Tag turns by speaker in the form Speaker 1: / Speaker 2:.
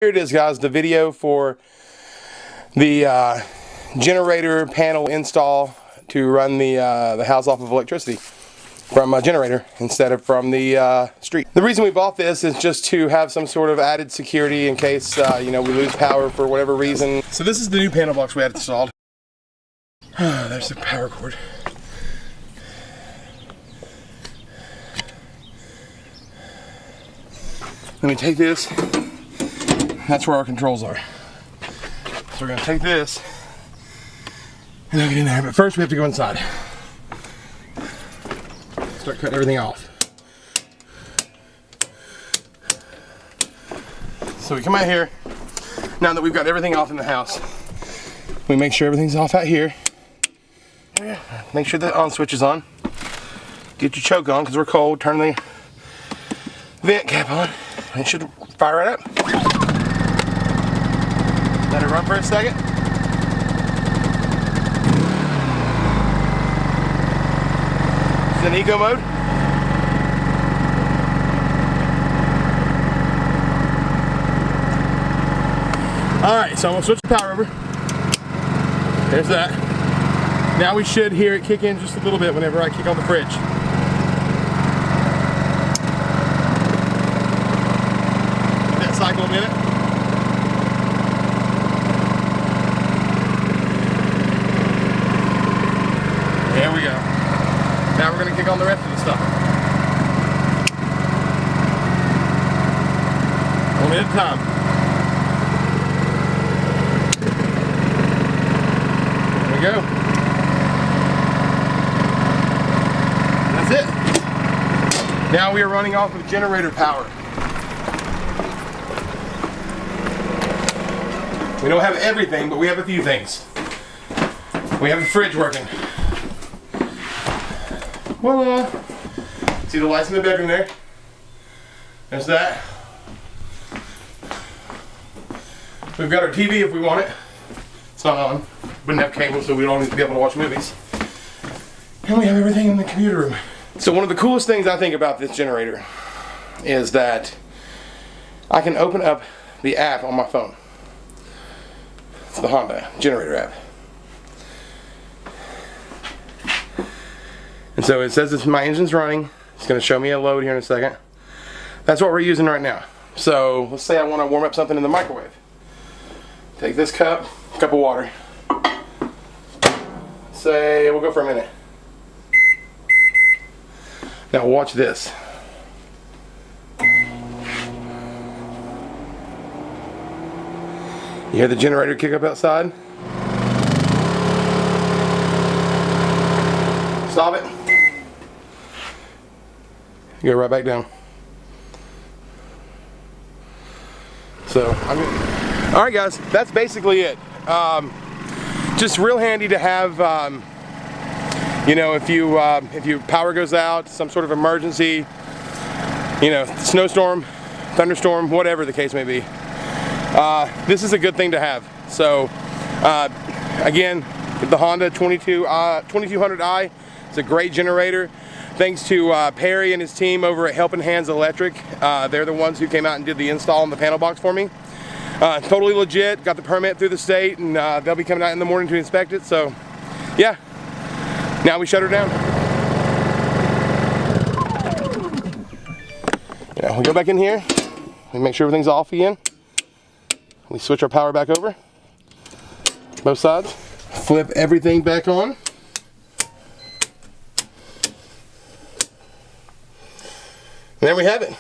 Speaker 1: Here it is, guys, the video for the generator panel install to run the house off of electricity from a generator instead of from the street. The reason we bought this is just to have some sort of added security in case you know, we lose power for whatever reason. So this is the new panel box we had installed. There's the power cord. Let me take this. That's where our controls are. So we're going to take this and hook it in there. But first we have to go inside. Start cutting everything off. So we come out here. Now that we've got everything off in the house, we make sure everything's off out here. Make sure the on switch is on. Get your choke on because we're cold. Turn the vent cap on. It should fire right up. Let it run for a second. It's in eco mode. Alright, so I'm going to switch the power over. There's that. Now we should hear it kick in just a little bit whenever I kick on the fridge. Let that cycle a minute. There we go. Now we're going to kick on the rest of the stuff. One minute at a time. There we go. That's it. Now we are running off of generator power. We don't have everything, but we have a few things. We have the fridge working. Voila! See the lights in the bedroom there? There's that. We've got our TV if we want it. It's not on. Wouldn't have cable, so we don't need to be able to watch movies. And we have everything in the computer room. So one of the coolest things I think about this generator is that I can open up the app on my phone. It's the Honda generator app. And so it says my engine's running. It's going to show me a load here in a second. That's what we're using right now. So let's say I want to warm up something in the microwave. Take this cup of water. Say we'll go for a minute. Now watch this. You hear the generator kick up outside? Stop it. Go right back down. So, alright guys, that's basically it. Just real handy to have, you know, if your power goes out, some sort of emergency, you know, snowstorm, thunderstorm, whatever the case may be. This is a good thing to have. So, again, the Honda 2200i, it's a great generator. Thanks to Perry and his team over at Helping Hands Electric. They're the ones who came out and did the install on the panel box for me. Totally legit, got the permit through the state, and they'll be coming out in the morning to inspect it. So, yeah, now we shut her down. You know, we go back in here, we make sure everything's off again. We switch our power back over, both sides. Flip everything back on. And there we have it.